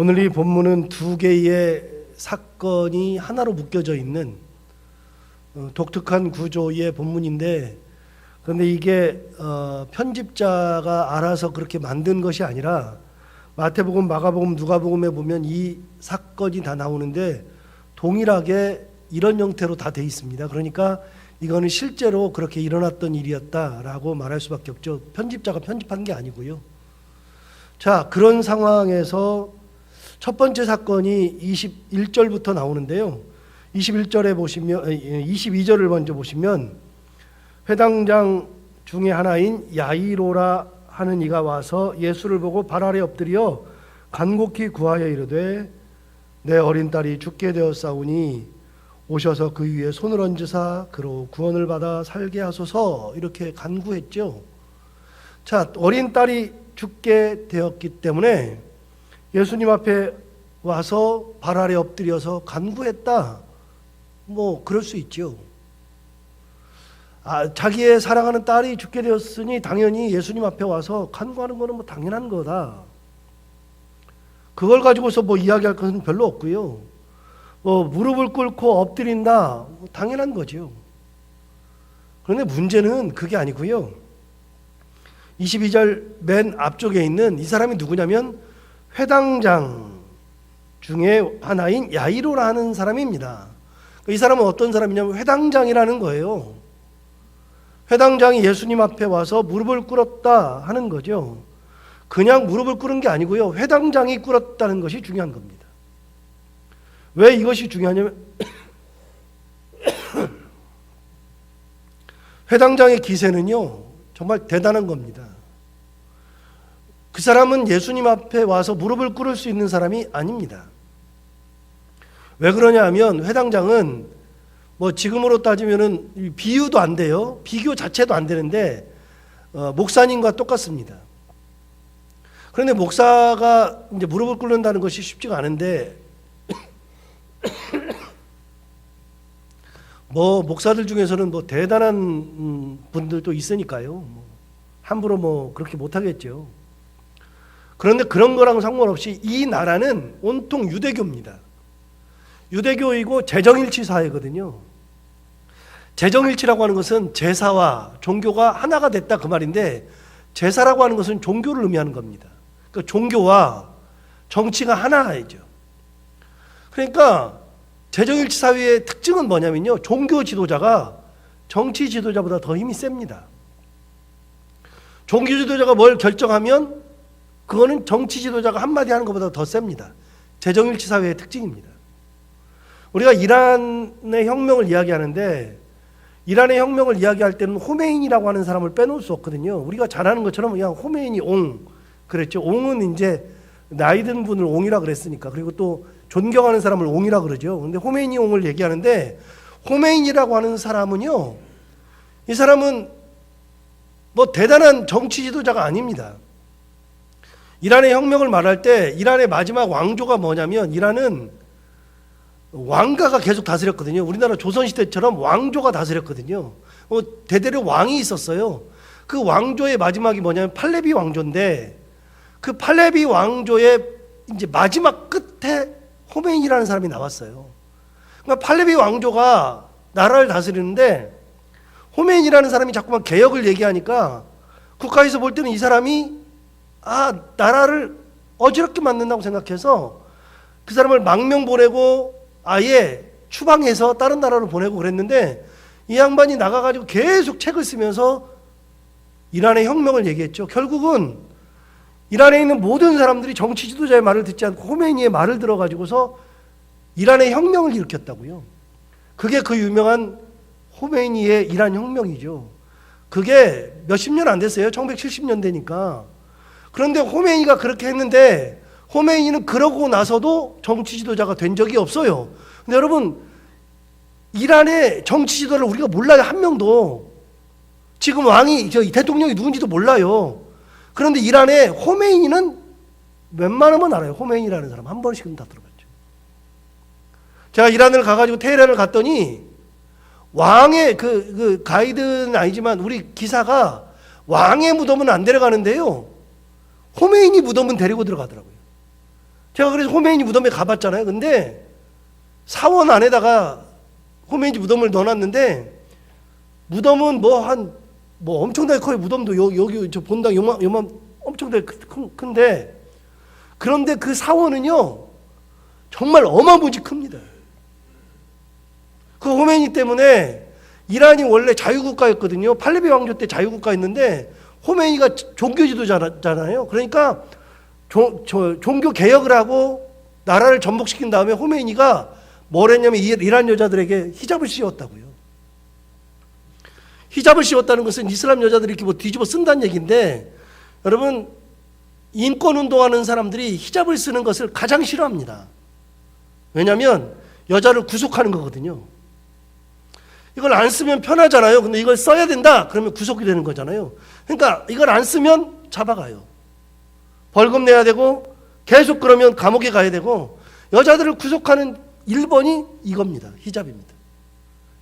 오늘 이 본문은 두 개의 사건이 하나로 묶여져 있는 독특한 구조의 본문인데, 그런데 이게 편집자가 알아서 그렇게 만든 것이 아니라 마태복음, 마가복음, 누가복음에 보면 이 사건이 다 나오는데 동일하게 이런 형태로 다 돼 있습니다. 그러니까 이거는 실제로 그렇게 일어났던 일이었다라고 말할 수밖에 없죠. 편집자가 편집한 게 아니고요. 자, 그런 상황에서 첫 번째 사건이 21절부터 나오는데요. 21절에 보시면 22절을 먼저 보시면 회당장 중에 하나인 야이로라 하는 이가 와서 예수를 보고 발 아래 엎드려 간곡히 구하여 이르되 내 어린 딸이 죽게 되었사오니 오셔서 그 위에 손을 얹으사 그로 구원을 받아 살게 하소서, 이렇게 간구했죠. 자, 어린 딸이 죽게 되었기 때문에 예수님 앞에 와서 발 아래 엎드려서 간구했다, 뭐 그럴 수 있죠. 자기의 사랑하는 딸이 죽게 되었으니 당연히 예수님 앞에 와서 간구하는 거는 뭐 당연한 거다. 그걸 가지고서 뭐 이야기할 것은 별로 없고요. 뭐 무릎을 꿇고 엎드린다, 뭐 당연한 거죠. 그런데 문제는 그게 아니고요. 22절 맨 앞쪽에 있는 이 사람이 누구냐면 회당장 중에 하나인 야이로라는 사람입니다. 이 사람은 어떤 사람이냐면 회당장이라는 거예요. 회당장이 예수님 앞에 와서 무릎을 꿇었다 하는 거죠. 그냥 무릎을 꿇은 게 아니고요. 회당장이 꿇었다는 것이 중요한 겁니다. 왜 이것이 중요하냐면 회당장의 기세는요, 정말 대단한 겁니다. 그 사람은 예수님 앞에 와서 무릎을 꿇을 수 있는 사람이 아닙니다. 왜 그러냐 하면 회당장은 뭐 지금으로 따지면은 비유도 안 돼요. 비교 자체도 안 되는데 목사님과 똑같습니다. 그런데 목사가 이제 무릎을 꿇는다는 것이 쉽지가 않은데 뭐 목사들 중에서는 뭐 대단한 분들도 있으니까요. 뭐 함부로 뭐 그렇게 못 하겠죠. 그런데 그런 거랑 상관없이 이 나라는 온통 유대교입니다. 유대교이고 재정일치 사회거든요. 재정일치라고 하는 것은 제사와 종교가 하나가 됐다 그 말인데, 제사라고 하는 것은 종교를 의미하는 겁니다. 그러니까 종교와 정치가 하나이죠. 그러니까 재정일치 사회의 특징은 뭐냐면요, 종교 지도자가 정치 지도자보다 더 힘이 셉니다. 종교 지도자가 뭘 결정하면 그거는 정치 지도자가 한마디 하는 것보다 더 셉니다. 재정일치 사회의 특징입니다. 우리가 이란의 혁명을 이야기하는데, 이란의 혁명을 이야기할 때는 호메인이라고 하는 사람을 빼놓을 수 없거든요. 우리가 잘 아는 것처럼 그냥 호메인이 옹 그랬죠. 옹은 이제 나이 든 분을 옹이라 그랬으니까. 그리고 또 존경하는 사람을 옹이라 그러죠. 근데 호메인이 옹을 얘기하는데, 호메인이라고 하는 사람은요, 이 사람은 뭐 대단한 정치 지도자가 아닙니다. 이란의 혁명을 말할 때 이란의 마지막 왕조가 뭐냐면, 이란은 왕가가 계속 다스렸거든요. 우리나라 조선시대처럼 왕조가 다스렸거든요. 대대로 왕이 있었어요. 그 왕조의 마지막이 뭐냐면 팔레비 왕조인데, 그 팔레비 왕조의 이제 마지막 끝에 호메인이라는 사람이 나왔어요. 그러니까 팔레비 왕조가 나라를 다스리는데 호메인이라는 사람이 자꾸만 개혁을 얘기하니까 국가에서 볼 때는 이 사람이 나라를 어지럽게 만든다고 생각해서 그 사람을 망명 보내고 아예 추방해서 다른 나라로 보내고 그랬는데, 이 양반이 나가가지고 계속 책을 쓰면서 이란의 혁명을 얘기했죠. 결국은 이란에 있는 모든 사람들이 정치 지도자의 말을 듣지 않고 호메이니의 말을 들어가지고서 이란의 혁명을 일으켰다고요. 그게 그 유명한 호메이니의 이란 혁명이죠. 그게 몇십 년 안 됐어요. 1970년대니까. 그런데 호메이니가 그렇게 했는데, 호메이니는 그러고 나서도 정치 지도자가 된 적이 없어요. 근데 여러분, 이란의 정치 지도를 우리가 몰라요. 한 명도. 지금 왕이, 대통령이 누군지도 몰라요. 그런데 이란의 호메이니는 웬만하면 알아요. 호메이니라는 사람 한 번씩은 다 들어봤죠. 제가 이란을 가가지고 테헤란을 갔더니 왕의 그 가이드는 아니지만 우리 기사가 왕의 무덤은 안 데려가는데요, 호메이니 무덤은 데리고 들어가더라고요. 제가 그래서 호메인이 무덤에 가봤잖아요. 근데 사원 안에다가 호메인이 무덤을 넣어놨는데, 무덤은 뭐 엄청나게 커요. 무덤도 여기 저 본당 요만 엄청나게 큰데, 그런데 그 사원은요 정말 어마무지 큽니다. 그 호메니 때문에 이란이 원래 자유국가였거든요. 팔레비 왕조 때 자유국가였는데 호메니가 종교 지도자잖아요. 그러니까 종교 개혁을 하고 나라를 전복시킨 다음에 호메니가 뭘 했냐면 이란 여자들에게 히잡을 씌웠다고요. 히잡을 씌웠다는 것은 이슬람 여자들이 이렇게 뭐 뒤집어 쓴다는 얘기인데, 여러분, 인권운동하는 사람들이 히잡을 쓰는 것을 가장 싫어합니다. 왜냐하면 여자를 구속하는 거거든요. 이걸 안 쓰면 편하잖아요. 근데 이걸 써야 된다 그러면 구속이 되는 거잖아요. 그러니까 이걸 안 쓰면 잡아가요. 벌금 내야 되고, 계속 그러면 감옥에 가야 되고, 여자들을 구속하는 1번이 이겁니다. 히잡입니다.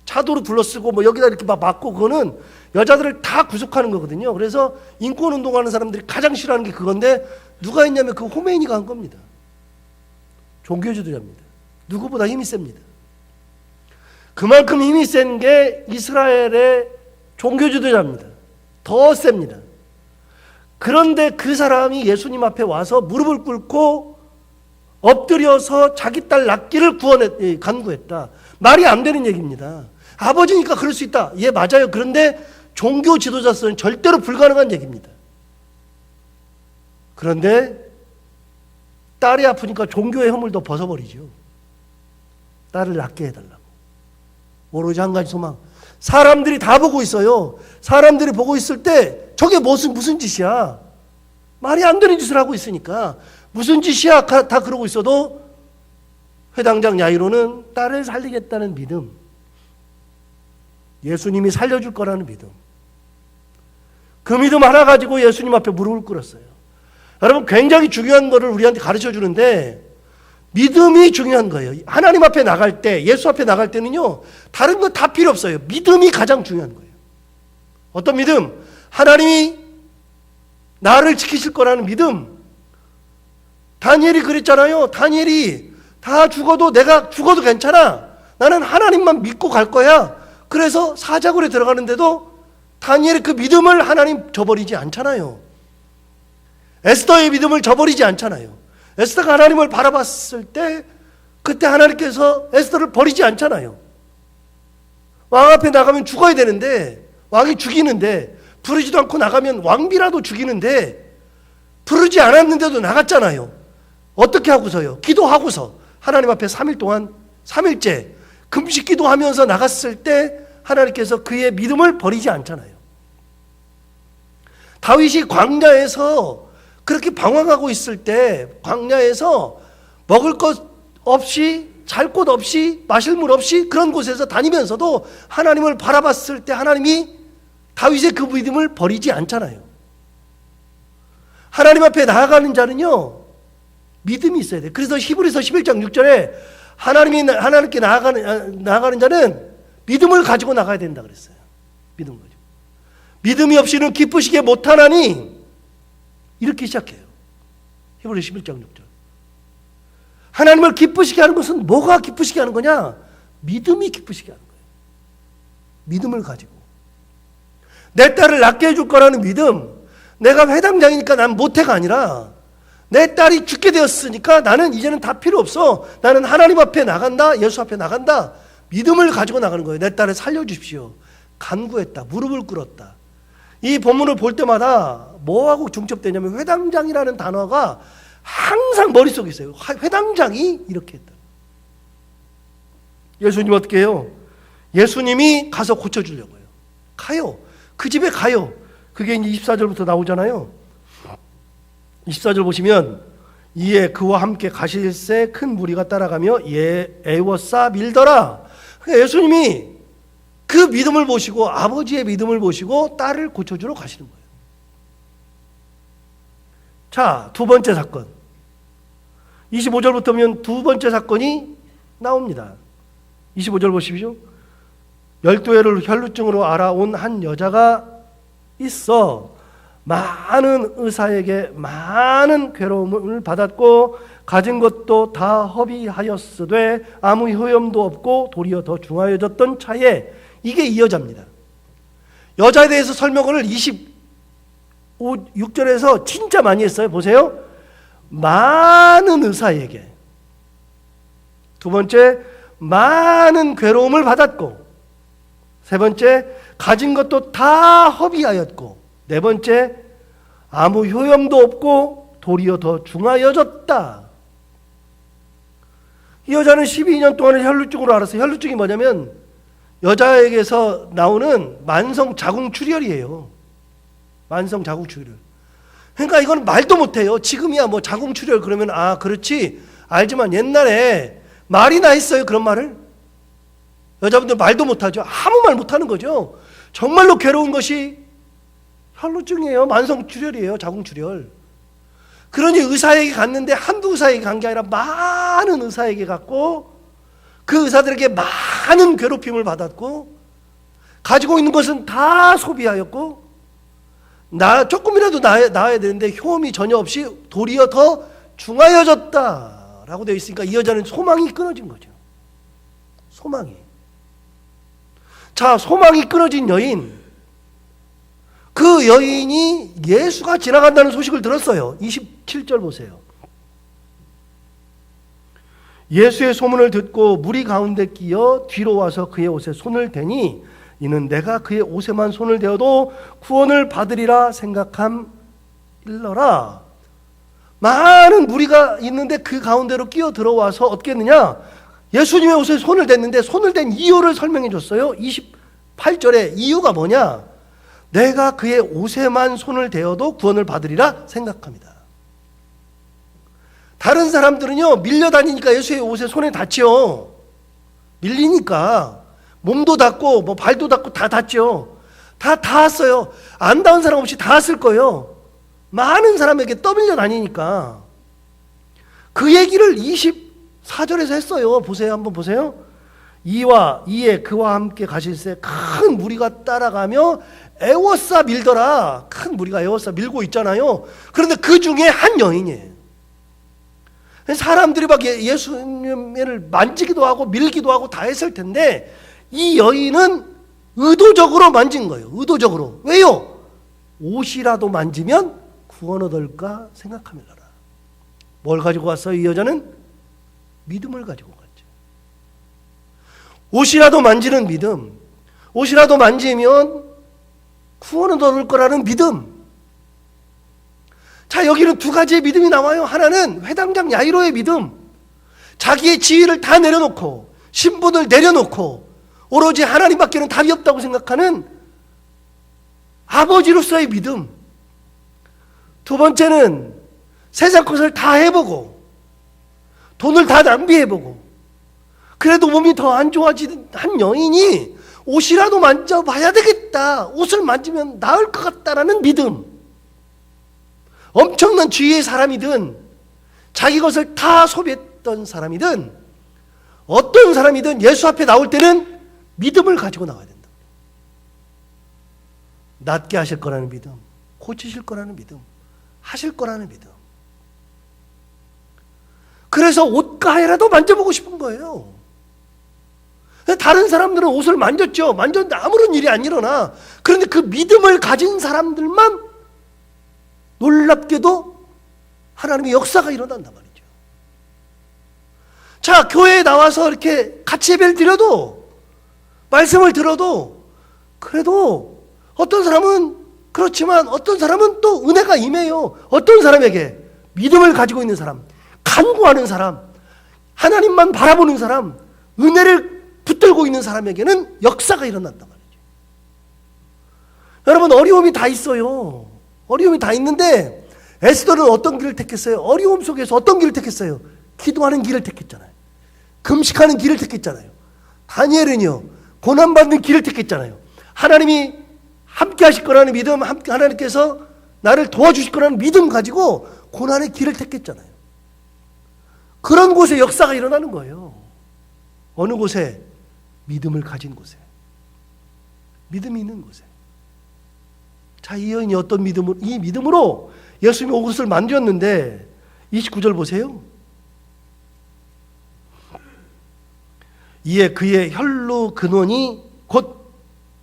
차도로 둘러쓰고 뭐 여기다 이렇게 막 막고, 그거는 여자들을 다 구속하는 거거든요. 그래서 인권운동하는 사람들이 가장 싫어하는 게 그건데, 누가 했냐면 그 호메이니가 한 겁니다. 종교지도자입니다. 누구보다 힘이 셉니다. 그만큼 힘이 센 게 이스라엘의 종교지도자입니다. 더 셉니다. 그런데 그 사람이 예수님 앞에 와서 무릎을 꿇고 엎드려서 자기 딸 낫기를 간구했다. 말이 안 되는 얘기입니다. 아버지니까 그럴 수 있다. 예, 맞아요. 그런데 종교 지도자로서는 절대로 불가능한 얘기입니다. 그런데 딸이 아프니까 종교의 허물도 벗어버리죠. 딸을 낫게 해달라고. 오로지 한 가지 소망. 사람들이 다 보고 있어요. 사람들이 보고 있을 때 저게 무슨 짓이야. 말이 안 되는 짓을 하고 있으니까 무슨 짓이야 다 그러고 있어도 회당장 야이로는 딸을 살리겠다는 믿음, 예수님이 살려줄 거라는 믿음, 그 믿음 하나 가지고 예수님 앞에 무릎을 꿇었어요. 여러분, 굉장히 중요한 거를 우리한테 가르쳐 주는데 믿음이 중요한 거예요. 하나님 앞에 나갈 때, 예수 앞에 나갈 때는요, 다른 거 다 필요 없어요. 믿음이 가장 중요한 거예요. 어떤 믿음? 하나님이 나를 지키실 거라는 믿음. 다니엘이 그랬잖아요. 다니엘이 다 죽어도, 내가 죽어도 괜찮아. 나는 하나님만 믿고 갈 거야. 그래서 사자굴에 들어가는데도 다니엘의 그 믿음을 하나님 저버리지 않잖아요. 에스더의 믿음을 저버리지 않잖아요. 에스더가 하나님을 바라봤을 때 그때 하나님께서 에스더를 버리지 않잖아요. 왕 앞에 나가면 죽어야 되는데, 왕이 죽이는데, 부르지도 않고 나가면 왕비라도 죽이는데 부르지 않았는데도 나갔잖아요. 어떻게 하고서요? 기도하고서 하나님 앞에 3일 동안 3일째 금식 기도하면서 나갔을 때 하나님께서 그의 믿음을 버리지 않잖아요. 다윗이 광야에서 그렇게 방황하고 있을 때, 광야에서 먹을 것 없이, 잘 곳 없이, 마실 물 없이 그런 곳에서 다니면서도 하나님을 바라봤을 때 하나님이 다윗의 그 믿음을 버리지 않잖아요. 하나님 앞에 나아가는 자는요, 믿음이 있어야 돼요. 그래서 히브리서 11장 6절에 하나님께 나아가는 자는 믿음을 가지고 나가야 된다 그랬어요. 믿음 가지고. 믿음이 없이는 기쁘시게 못하나니, 이렇게 시작해요. 히브리서 11장 6절. 하나님을 기쁘시게 하는 것은 뭐가 기쁘시게 하는 거냐? 믿음이 기쁘시게 하는 거예요. 믿음을 가지고. 내 딸을 낫게 해줄 거라는 믿음. 내가 회당장이니까 난 못해가 아니라 내 딸이 죽게 되었으니까 나는 이제는 다 필요 없어. 나는 하나님 앞에 나간다. 예수 앞에 나간다. 믿음을 가지고 나가는 거예요. 내 딸을 살려주십시오. 간구했다. 무릎을 꿇었다. 이 본문을 볼 때마다 뭐하고 중첩되냐면 회당장이라는 단어가 항상 머릿속에 있어요. 회당장이 이렇게 했다. 예수님 어떻게 해요? 예수님이 가서 고쳐주려고요. 가요. 그 집에 가요. 그게 이제 24절부터 나오잖아요. 24절 보시면, 이에 그와 함께 가실새 큰 무리가 따라가며 애워싸 밀더라. 그러니까 예수님이 그 믿음을 보시고, 아버지의 믿음을 보시고 딸을 고쳐주러 가시는 거예요. 자, 두 번째 사건. 25절부터 보면 두 번째 사건이 나옵니다. 25절 보십시오. 12회를 혈루증으로 알아온 한 여자가 있어 많은 의사에게 많은 괴로움을 받았고 가진 것도 다 허비하였으되 아무 효염도 없고 도리어 더 중하여졌던 차에, 이게 이 여자입니다. 여자에 대해서 설명을 26절에서 진짜 많이 했어요. 보세요. 많은 의사에게. 두 번째, 많은 괴로움을 받았고. 세 번째, 가진 것도 다 허비하였고. 네 번째, 아무 효염도 없고 도리어 더 중하여졌다. 이 여자는 12년 동안을 혈루증으로 앓았어요. 혈루증이 뭐냐면 여자에게서 나오는 만성 자궁출혈이에요. 만성 자궁출혈. 그러니까 이건 말도 못해요. 지금이야 뭐 자궁출혈 그러면 아 그렇지 알지만 옛날에 말이나 했어요 그런 말을? 여자분들 말도 못하죠. 아무 말 못하는 거죠. 정말로 괴로운 것이 혈루증이에요. 만성 출혈이에요. 자궁출혈. 그러니 의사에게 갔는데 한두 의사에게 간 게 아니라 많은 의사에게 갔고 그 의사들에게 많은 괴롭힘을 받았고 가지고 있는 것은 다 소비하였고 조금이라도 나아야 되는데 효험이 전혀 없이 도리어 더 중하여졌다라고 되어 있으니까 이 여자는 소망이 끊어진 거죠. 소망이. 자, 소망이 끊어진 여인. 그 여인이 예수가 지나간다는 소식을 들었어요. 27절 보세요. 예수의 소문을 듣고 무리 가운데 끼어 뒤로 와서 그의 옷에 손을 대니 이는 내가 그의 옷에만 손을 대어도 구원을 받으리라 생각함일러라. 많은 무리가 있는데 그 가운데로 끼어 들어와서 어떻게 했느냐? 예수님의 옷에 손을 댔는데 손을 댄 이유를 설명해 줬어요. 28절에 이유가 뭐냐? 내가 그의 옷에만 손을 대어도 구원을 받으리라 생각합니다. 다른 사람들은요 밀려다니니까 예수의 옷에 손에 닿죠. 밀리니까 몸도 닿고 뭐 발도 닿고 다 닿죠. 다 닿았어요. 안 닿은 사람 없이 닿았을 거예요. 많은 사람에게 떠밀려 다니니까. 그 얘기를 24절에서 했어요. 보세요. 한번 보세요. 이에 그와 함께 가실새 큰 무리가 따라가며 애워싸 밀더라. 큰 무리가 애워싸 밀고 있잖아요. 그런데 그 중에 한 여인이에요. 사람들이 막 예수님을 만지기도 하고 밀기도 하고 다 했을 텐데 이 여인은 의도적으로 만진 거예요. 의도적으로. 왜요? 옷이라도 만지면 구원 얻을까 생각하밀라. 뭘 가지고 왔어요? 이 여자는 믿음을 가지고 갔죠. 옷이라도 만지는 믿음. 옷이라도 만지면 구원을 얻을 거라는 믿음. 자, 여기는 두 가지의 믿음이 나와요. 하나는 회당장 야이로의 믿음. 자기의 지위를 다 내려놓고 신분을 내려놓고 오로지 하나님밖에는 답이 없다고 생각하는 아버지로서의 믿음. 두 번째는 세상 것을 다 해보고 돈을 다 낭비해보고 그래도 몸이 더 안 좋아지는 한 여인이 옷이라도 만져봐야 되겠다. 옷을 만지면 나을 것 같다라는 믿음. 엄청난 주위의 사람이든 자기 것을 다 소비했던 사람이든 어떤 사람이든 예수 앞에 나올 때는 믿음을 가지고 나와야 된다. 낫게 하실 거라는 믿음, 고치실 거라는 믿음, 하실 거라는 믿음. 그래서 옷가에라도 만져보고 싶은 거예요. 다른 사람들은 옷을 만졌죠. 만졌는데 아무런 일이 안 일어나. 그런데 그 믿음을 가진 사람들만 놀랍게도 하나님의 역사가 일어난단 말이죠. 자, 교회에 나와서 이렇게 같이 예배를 드려도 말씀을 들어도 그래도 어떤 사람은 그렇지만 어떤 사람은 또 은혜가 임해요. 어떤 사람에게 믿음을 가지고 있는 사람, 간구하는 사람, 하나님만 바라보는 사람, 은혜를 붙들고 있는 사람에게는 역사가 일어난단 말이죠. 여러분 어려움이 다 있어요. 어려움이 다 있는데 에스더는 어떤 길을 택했어요? 어려움 속에서 어떤 길을 택했어요? 기도하는 길을 택했잖아요. 금식하는 길을 택했잖아요. 다니엘은요 고난받는 길을 택했잖아요. 하나님이 함께 하실 거라는 믿음, 하나님께서 나를 도와주실 거라는 믿음 가지고 고난의 길을 택했잖아요. 그런 곳에 역사가 일어나는 거예요. 어느 곳에? 믿음을 가진 곳에, 믿음이 있는 곳에. 자, 이 여인이 어떤 믿음으로, 이 믿음으로 예수님이 옷을 만졌는데 29절 보세요. 이에 그의 혈로 근원이 곧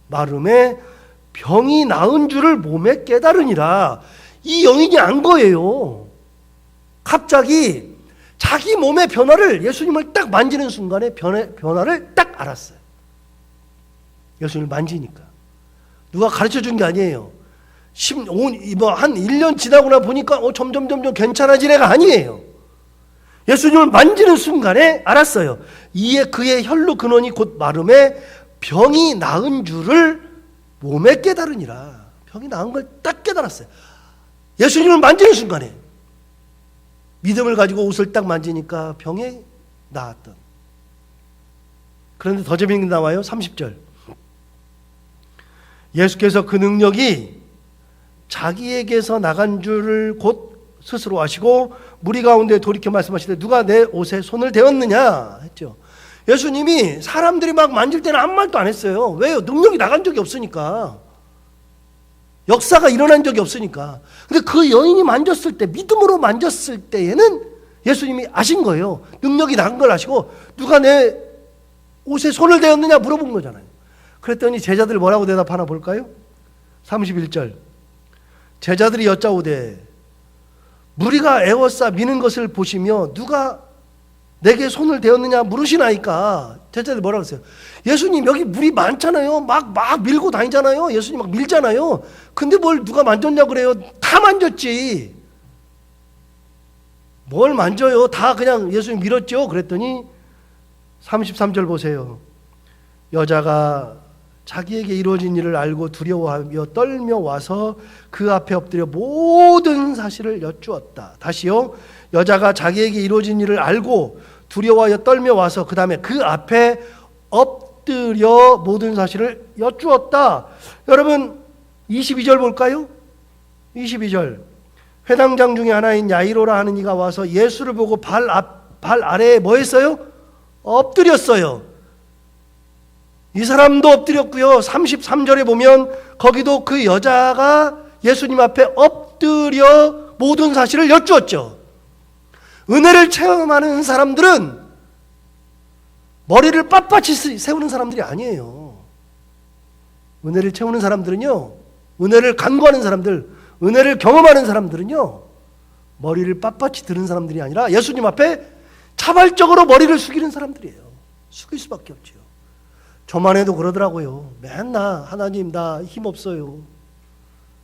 마름에 병이 나은 줄을 몸에 깨달으니라. 이 여인이 안 거예요. 갑자기 자기 몸의 변화를, 예수님을 딱 만지는 순간에 변화를 딱 알았어요. 예수님을 만지니까. 누가 가르쳐 준 게 아니에요. 한 1년 지나고 보니까 점점 괜찮아진 애가 아니에요. 예수님을 만지는 순간에 알았어요. 이에 그의 혈로 근원이 곧 마름에 병이 나은 줄을 몸에 깨달으니라. 병이 나은 걸 딱 깨달았어요. 예수님을 만지는 순간에 믿음을 가지고 옷을 딱 만지니까 병이 나았던. 그런데 더 재미있는 게 나와요. 30절. 예수께서 그 능력이 자기에게서 나간 줄을 곧 스스로 아시고 무리 가운데 돌이켜 말씀하시되 누가 내 옷에 손을 대었느냐 했죠. 예수님이 사람들이 막 만질 때는 아무 말도 안 했어요. 왜요? 능력이 나간 적이 없으니까. 역사가 일어난 적이 없으니까. 근데 그 여인이 만졌을 때, 믿음으로 만졌을 때에는 예수님이 아신 거예요. 능력이 나간 걸 아시고 누가 내 옷에 손을 대었느냐 물어본 거잖아요. 그랬더니 제자들이 뭐라고 대답하나 볼까요? 31절. 제자들이 여짜오되 무리가 에워싸 미는 것을 보시며 누가 내게 손을 대었느냐 물으시나이까. 제자들이 뭐라고 했어요? 예수님 여기 물이 많잖아요. 막 밀고 다니잖아요. 예수님 막 밀잖아요. 근데 뭘 누가 만졌냐고 그래요. 다 만졌지. 뭘 만져요. 다 그냥 예수님 밀었죠. 그랬더니 33절 보세요. 여자가 자기에게 이루어진 일을 알고 두려워하며 떨며 와서 그 앞에 엎드려 모든 사실을 여쭈었다. 다시요. 여자가 자기에게 이루어진 일을 알고 두려워하여 떨며 와서 그 다음에 그 앞에 엎드려 모든 사실을 여쭈었다. 여러분 22절 볼까요? 22절. 회당장 중에 하나인 야이로라 하는 이가 와서 예수를 보고 발 아래에 뭐 했어요? 엎드렸어요. 이 사람도 엎드렸고요. 33절에 보면 거기도 그 여자가 예수님 앞에 엎드려 모든 사실을 여쭈었죠. 은혜를 체험하는 사람들은 머리를 빳빳이 세우는 사람들이 아니에요. 은혜를 채우는 사람들은요, 은혜를 간구하는 사람들, 은혜를 경험하는 사람들은요, 머리를 빳빳이 드는 사람들이 아니라 예수님 앞에 자발적으로 머리를 숙이는 사람들이에요. 숙일 수밖에 없죠. 저만 해도 그러더라고요. 맨날 하나님 나 힘없어요.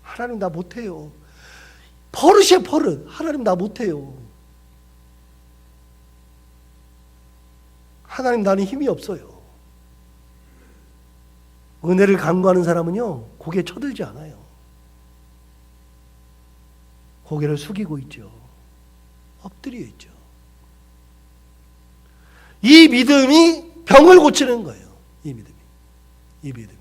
하나님 나 못해요. 버릇이에요, 버릇. 하나님 나 못해요. 하나님 나는 힘이 없어요. 은혜를 간구하는 사람은요, 고개 쳐들지 않아요. 고개를 숙이고 있죠. 엎드려 있죠. 이 믿음이 병을 고치는 거예요. 이 믿음이.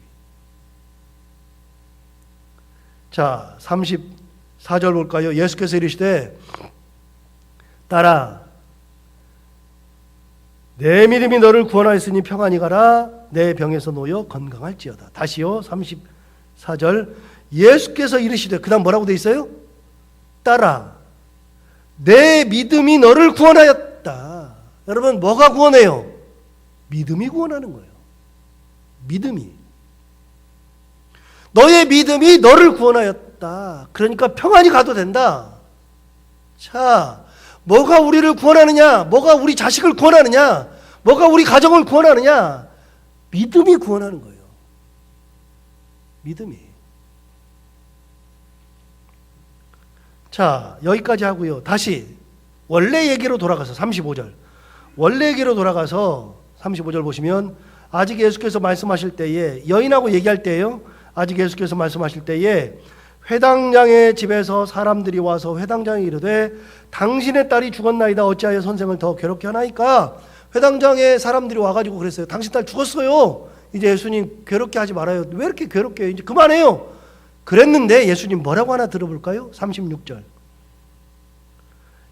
자, 34절 볼까요? 예수께서 이르시되 딸아 내 믿음이 너를 구원하였으니 평안히 가라. 내 병에서 놓여 건강할지어다. 다시요. 34절. 예수께서 이르시되, 그 다음 뭐라고 돼 있어요? 딸아 내 믿음이 너를 구원하였다. 여러분 뭐가 구원해요? 믿음이 구원하는 거예요. 믿음이. 너의 믿음이 너를 구원하였다. 그러니까 평안히 가도 된다. 자, 뭐가 우리를 구원하느냐? 뭐가 우리 자식을 구원하느냐? 뭐가 우리 가정을 구원하느냐? 믿음이 구원하는 거예요. 믿음이. 자, 여기까지 하고요. 다시 원래 얘기로 돌아가서 35절. 원래 얘기로 돌아가서 35절 보시면 아직 예수께서 말씀하실 때에 여인하고 얘기할 때예요. 아직 예수께서 말씀하실 때에 회당장의 집에서 사람들이 와서 회당장이 이르되 당신의 딸이 죽었나이다. 어찌하여 선생을 더 괴롭게 하나이까? 회당장의 사람들이 와가지고 그랬어요. 당신 딸 죽었어요. 이제 예수님 괴롭게 하지 말아요. 왜 이렇게 괴롭게 해요? 이제 그만해요. 그랬는데 예수님 뭐라고 하나 들어볼까요? 36절.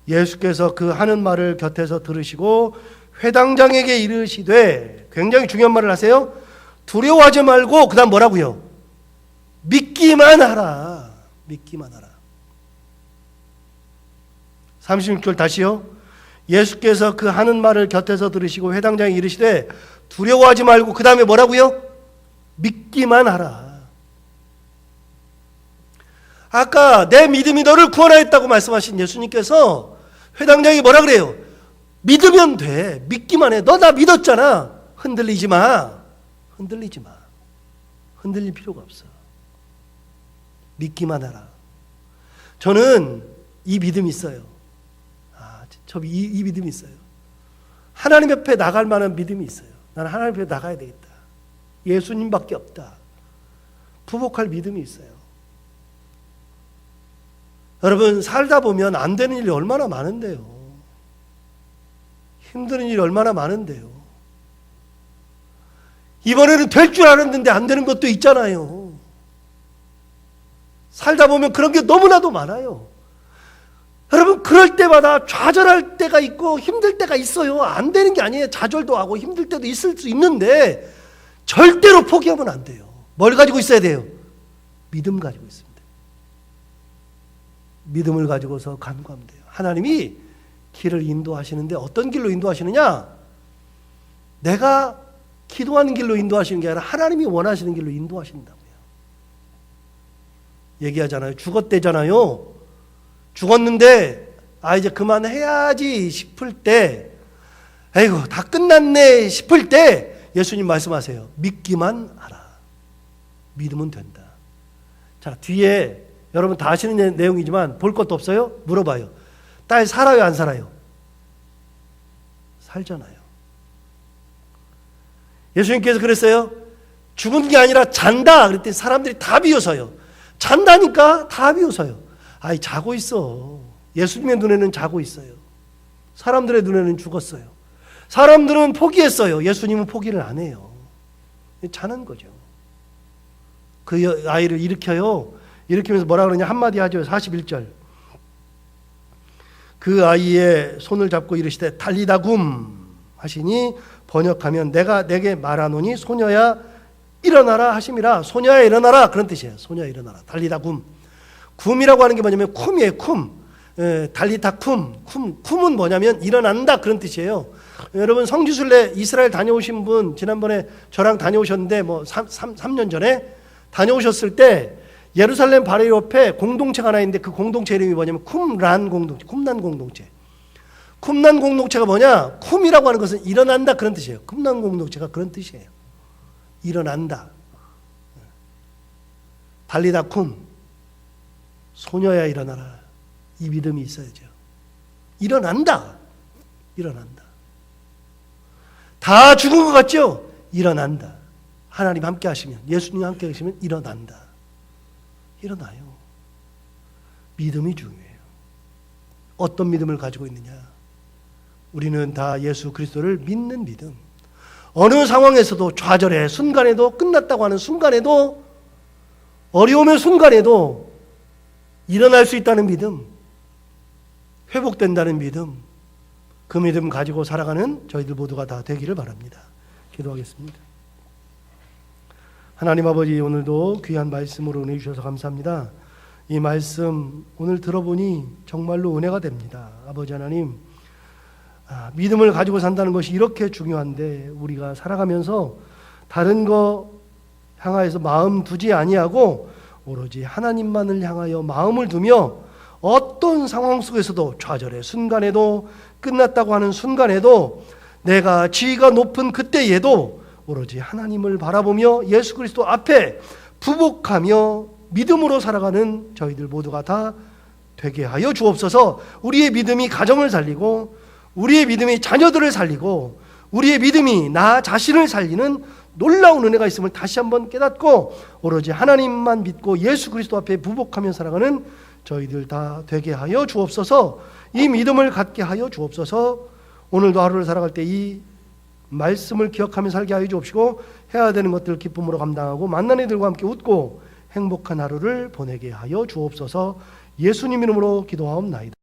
예수께서 그 하는 말을 곁에서 들으시고 회당장에게 이르시되, 굉장히 중요한 말을 하세요. 두려워하지 말고 그 다음 뭐라고요? 믿기만 하라. 믿기만 하라. 36절 다시요. 예수께서 그 하는 말을 곁에서 들으시고 회당장에 이르시되 두려워하지 말고 그 다음에 뭐라고요? 믿기만 하라. 아까 내 믿음이 너를 구원하였다고 말씀하신 예수님께서 회당장이 뭐라 그래요? 믿으면 돼. 믿기만 해. 너 나 믿었잖아. 흔들리지 마. 흔들리지 마. 흔들릴 필요가 없어. 믿기만 하라. 저는 이 믿음이 있어요. 이 믿음이 있어요. 하나님 옆에 나갈 만한 믿음이 있어요. 나는 하나님 옆에 나가야 되겠다. 예수님밖에 없다. 부복할 믿음이 있어요. 여러분, 살다 보면 안 되는 일이 얼마나 많은데요. 힘든 일이 얼마나 많은데요. 이번에는 될 줄 알았는데 안 되는 것도 있잖아요. 살다 보면 그런 게 너무나도 많아요. 여러분, 그럴 때마다 좌절할 때가 있고 힘들 때가 있어요. 안 되는 게 아니에요. 좌절도 하고 힘들 때도 있을 수 있는데 절대로 포기하면 안 돼요. 뭘 가지고 있어야 돼요? 믿음 가지고 있습니다. 믿음을 가지고서 간구하면 돼요. 하나님이 길을 인도하시는데 어떤 길로 인도하시느냐? 내가 기도하는 길로 인도하시는 게 아니라 하나님이 원하시는 길로 인도하신다고요. 얘기하잖아요. 죽었대잖아요. 죽었는데 이제 그만해야지 싶을 때, 아이고 다 끝났네 싶을 때 예수님 말씀하세요. 믿기만 하라. 믿으면 된다. 자, 뒤에 여러분 다 아시는 내용이지만 볼 것도 없어요? 물어봐요. 딸 살아요, 안 살아요? 살잖아요. 예수님께서 그랬어요. 죽은 게 아니라 잔다 그랬더니 사람들이 다 비웃어요. 잔다니까 다 비웃어요. 자고 있어. 예수님의 눈에는 자고 있어요. 사람들의 눈에는 죽었어요. 사람들은 포기했어요. 예수님은 포기를 안 해요. 자는 거죠. 그 아이를 일으켜요. 일으키면서 뭐라 그러냐 한마디 하죠. 41절. 그 아이의 손을 잡고 이르시되 달리다 굼 하시니 번역하면 내가 내게 말하노니 소녀야 일어나라 하심이라. 소녀야 일어나라 그런 뜻이에요. 소녀야 일어나라. 달리다 굼. 굼이라고 하는 게 뭐냐면 쿰이에요. 쿰. 달리다 쿰. 쿰은 뭐냐면 일어난다 그런 뜻이에요. 여러분 성지순례 이스라엘 다녀오신 분 지난번에 저랑 다녀오셨는데 3년 전에 다녀오셨을 때 예루살렘 바로 옆에 공동체가 하나 있는데 그 공동체 이름이 뭐냐면 쿰란 공동체. 쿰난 공동체. 쿰난 공동체가 뭐냐? 쿰이라고 하는 것은 일어난다 그런 뜻이에요. 쿰난 공동체가 그런 뜻이에요. 일어난다. 달리다 쿰. 소녀야 일어나라. 이 믿음이 있어야죠. 일어난다. 일어난다. 다 죽은 것 같죠? 일어난다. 하나님 함께 하시면, 예수님 함께 하시면 일어난다. 일어나요. 믿음이 중요해요. 어떤 믿음을 가지고 있느냐? 우리는 다 예수 그리스도를 믿는 믿음. 어느 상황에서도 좌절의 순간에도 끝났다고 하는 순간에도 어려움의 순간에도 일어날 수 있다는 믿음, 회복된다는 믿음, 그 믿음 가지고 살아가는 저희들 모두가 다 되기를 바랍니다. 기도하겠습니다. 하나님 아버지, 오늘도 귀한 말씀으로 은혜 주셔서 감사합니다. 이 말씀 오늘 들어보니 정말로 은혜가 됩니다. 아버지 하나님, 믿음을 가지고 산다는 것이 이렇게 중요한데 우리가 살아가면서 다른 거 향하여서 마음 두지 아니하고 오로지 하나님만을 향하여 마음을 두며 어떤 상황 속에서도 좌절의 순간에도 끝났다고 하는 순간에도 내가 지위가 높은 그때에도 오로지 하나님을 바라보며 예수 그리스도 앞에 부복하며 믿음으로 살아가는 저희들 모두가 다 되게 하여 주옵소서. 우리의 믿음이 가정을 살리고 우리의 믿음이 자녀들을 살리고 우리의 믿음이 나 자신을 살리는 놀라운 은혜가 있음을 다시 한번 깨닫고 오로지 하나님만 믿고 예수 그리스도 앞에 부복하며 살아가는 저희들 다 되게 하여 주옵소서. 이 믿음을 갖게 하여 주옵소서. 오늘도 하루를 살아갈 때 이 말씀을 기억하며 살게 하여 주옵시고 해야 되는 것들 기쁨으로 감당하고 만난 이들과 함께 웃고 행복한 하루를 보내게 하여 주옵소서. 예수님 이름으로 기도하옵나이다.